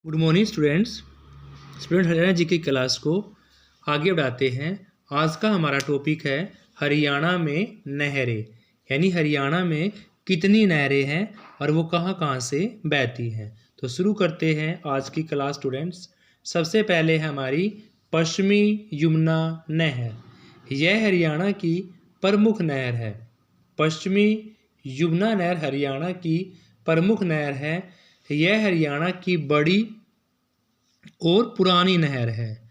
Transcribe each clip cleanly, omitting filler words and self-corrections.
Good morning student Haryana जी की class को आगे बढ़ाते हैं। आज का हमारा टॉपिक है हरियाणा में नहरें, यानी हरियाणा में कितनी नहरें हैं और वो कहाँ कहाँ से बहती हैं। तो शुरू करते हैं आज की क्लास स्टूडेंट्स। सबसे पहले है हमारी पश्चिमी यमुना नहर। यह हरियाणा की प्रमुख नहर है। पश्चिमी यमुना नहर हरियाणा की प्रमुख नहर है। यह हरियाणा की बड़ी और पुरानी नहर है।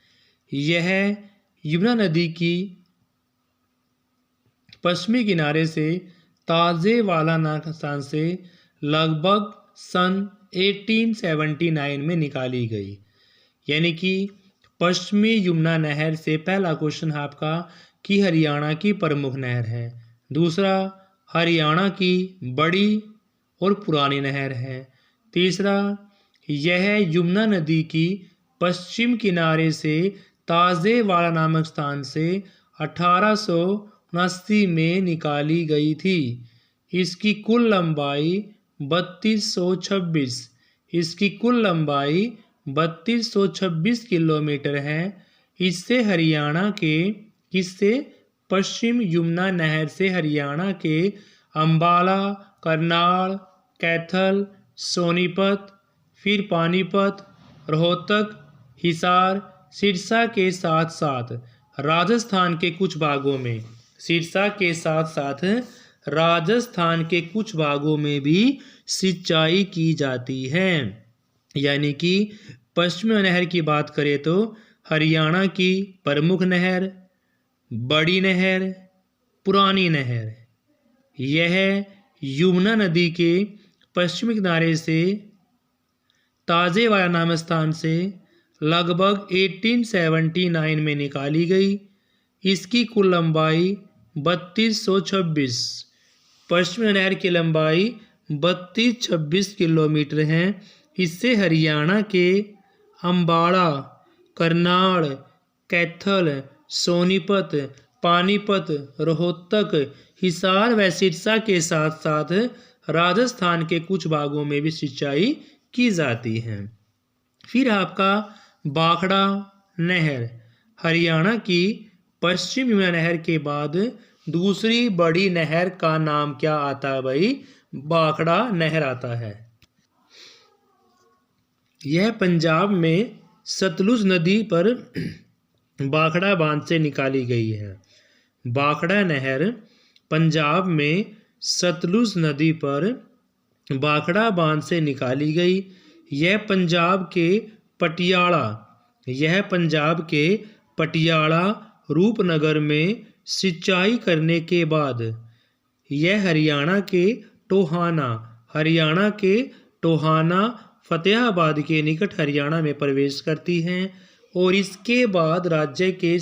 यह यमुना नदी की पश्चिमी किनारे से ताजेवाला नामक स्थान से लगभग सन 1879 में निकाली गई। यानी कि पश्चिमी यमुना नहर से पहला क्वेश्चन है आपका कि हरियाणा की प्रमुख नहर है। दूसरा, हरियाणा की बड़ी और पुरानी नहर है। तीसरा, यह यमुना नदी की पश्चिम किनारे से ताजेवाला नामक स्थान से 1879 में निकाली गई थी। इसकी कुल लंबाई 3226 किलोमीटर है। इससे पश्चिम यमुना नहर से हरियाणा के अंबाला, करनाल, कैथल, सोनीपत, फिर पानीपत, रोहतक, हिसार, सिरसा के साथ साथ राजस्थान के कुछ भागों में भी सिंचाई की जाती है। यानी कि पश्चिमी नहर की बात करें तो हरियाणा की प्रमुख नहर, बड़ी नहर, पुरानी नहर, यह यमुना नदी के पश्चिमी किनारे से ताजेवाला नामक स्थान से लगभग 1879 में निकाली गई। इसकी कुल लंबाई 3226, पश्चिमी नहर की लंबाई 3226 किलोमीटर है। इससे हरियाणा के अंबाला, करनाल, कैथल, सोनीपत, पानीपत, रोहतक, हिसार व सिरसा के साथ साथ राजस्थान के कुछ भागों में भी सिंचाई की जाती है। फिर आपका भाखड़ा नहर। हरियाणा की पश्चिम यमुना नहर के बाद दूसरी बड़ी नहर का नाम क्या आता है भाई? भाखड़ा नहर आता है। यह पंजाब में सतलुज नदी पर भाखड़ा बांध से निकाली गई है। भाखड़ा नहर पंजाब में सतलुज नदी पर भाखड़ा बांध से निकाली गई। यह पंजाब के पटियाला रूपनगर में सिंचाई करने के बाद यह हरियाणा के टोहाना फतेहाबाद के निकट हरियाणा में प्रवेश करती हैं और इसके बाद राज्य के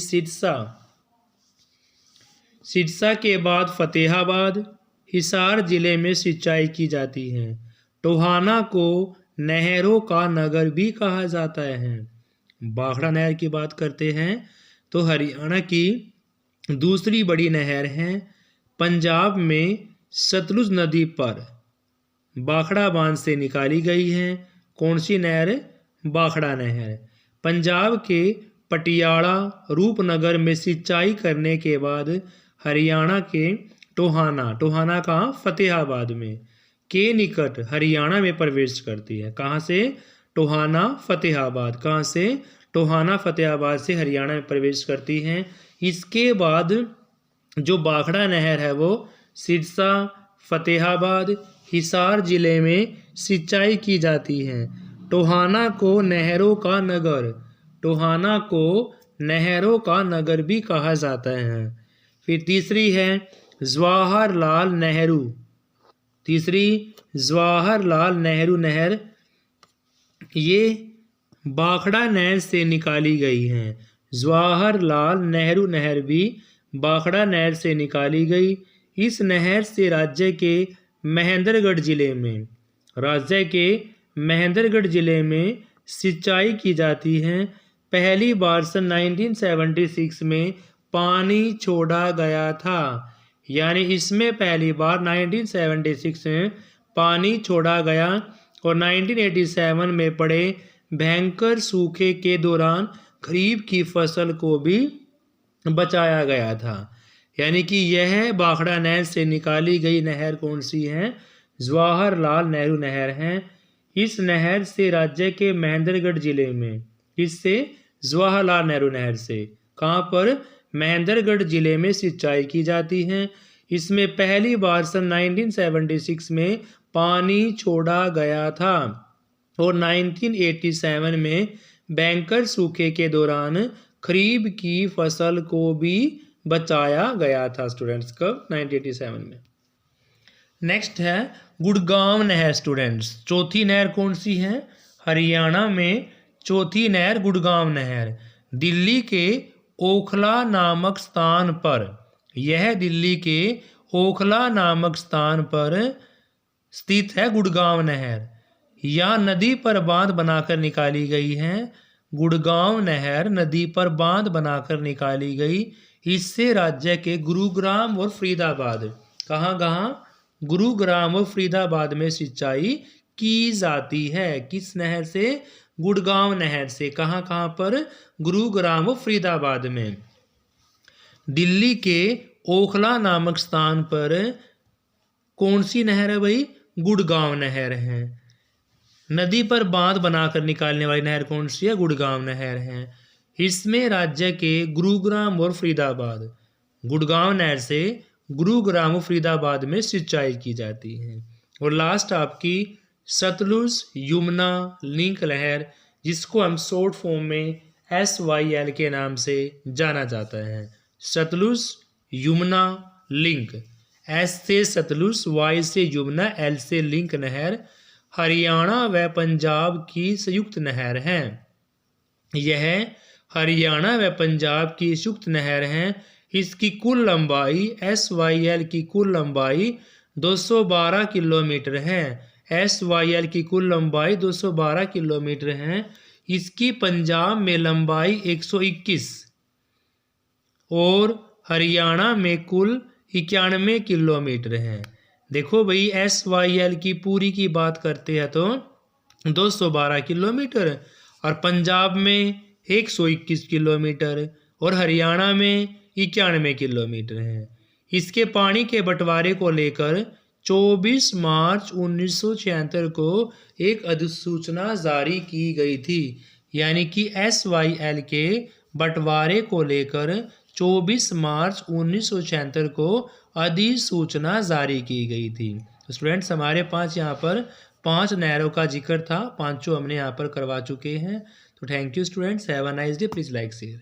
सिरसा के बाद फतेहाबाद, हिसार जिले में सिंचाई की जाती है। टोहाना को नहरों का नगर भी कहा जाता है। भाखड़ा नहर की बात करते हैं तो हरियाणा की दूसरी बड़ी नहर है। पंजाब में सतलुज नदी पर भाखड़ा बांध से निकाली गई है। कौन सी नहर? भाखड़ा नहर। पंजाब के पटियाला रूपनगर में सिंचाई करने के बाद हरियाणा के टोहाना कहाँ? फतेहाबाद में के निकट हरियाणा में प्रवेश करती है। कहाँ से? टोहाना फतेहाबाद। कहाँ से? टोहाना फतेहाबाद से हरियाणा में प्रवेश करती हैं। इसके बाद जो भाखड़ा नहर है वो सिरसा, फतेहाबाद, हिसार जिले में सिंचाई की जाती है। टोहाना को नहरों का नगर भी कहा जाता है। फिर तीसरी है जवाहरलाल नेहरू नहर। ये भाखड़ा नहर से निकाली गई है। जवाहरलाल नेहरू नहर भी भाखड़ा नहर से निकाली गई। इस नहर से राज्य के महेंद्रगढ़ जिले में सिंचाई की जाती है। पहली बार सन 1976 में पानी छोड़ा गया था। यानी इसमें पहली बार 1976 में पानी छोड़ा गया और 1987 में पड़े भयंकर सूखे के दौरान खरीफ की फसल को भी बचाया गया था। यानी कि यह भाखड़ा नहर से निकाली गई नहर कौन सी है? जवाहरलाल नेहरू नहर है। इस नहर से राज्य के महेंद्रगढ़ जिले में, इससे जवाहरलाल नेहरू नहर से कहाँ पर? महेंद्रगढ़ जिले में सिंचाई की जाती है। इसमें पहली बार सन 1976 में पानी छोड़ा गया था और 1987 में भयंकर सूखे के दौरान खरीफ की फसल को भी बचाया गया था स्टूडेंट्स। कब? 1987 में। नेक्स्ट है गुड़गांव नहर स्टूडेंट्स। चौथी नहर कौन सी है? हरियाणा में चौथी नहर गुड़गांव नहर। दिल्ली के ओखला नामक स्थान पर, यह दिल्ली के ओखला नामक स्थान पर स्थित है गुड़गांव नहर। यहाँ नदी पर बांध बनाकर निकाली गई है। गुड़गांव नहर नदी पर बांध बनाकर निकाली गई। इससे राज्य के गुरुग्राम और फरीदाबाद, कहाँ? गुरुग्राम और फरीदाबाद में सिंचाई की जाती है। किस नहर से? गुड़गांव नहर से। कहाँ पर? गुरुग्राम और फरीदाबाद में। दिल्ली के ओखला नामक स्थान पर कौन सी नहर है भाई? गुड़गांव नहर है। नदी पर बांध बनाकर निकालने वाली नहर कौन सी है? गुड़गांव नहर है। इसमें राज्य के गुरुग्राम और फरीदाबाद, गुड़गांव नहर से गुरुग्राम और फरीदाबाद में सिंचाई की जाती है। और लास्ट आपकी सतलुज यमुना लिंक नहर, जिसको हम शॉर्ट फॉर्म में SYL के नाम से जाना जाता है। सतलुज यमुना लिंक, S से सतलुज, Y से यमुना, L से लिंक नहर हरियाणा व पंजाब की संयुक्त नहर है। यह हरियाणा व पंजाब की संयुक्त नहर है। इसकी कुल लंबाई, SYL की कुल लंबाई 212 किलोमीटर है। SYL की कुल लंबाई 212 किलोमीटर है। इसकी पंजाब में लंबाई 121 और हरियाणा में कुल 91 किलोमीटर है। देखो भाई, SYL की पूरी की बात करते हैं तो 212 किलोमीटर, और पंजाब में 121 किलोमीटर और हरियाणा में 91 किलोमीटर है। इसके पानी के बंटवारे को लेकर 24 मार्च 1976 को एक अधिसूचना जारी की गई थी। यानी कि SYL के बंटवारे को लेकर 24 मार्च 1976 को अधिसूचना जारी की गई थी। तो स्टूडेंट्स, हमारे पास यहाँ पर 5 नहरों का जिक्र था, 5 हमने यहाँ पर करवा चुके हैं। तो thank you students, have a nice day, please like share.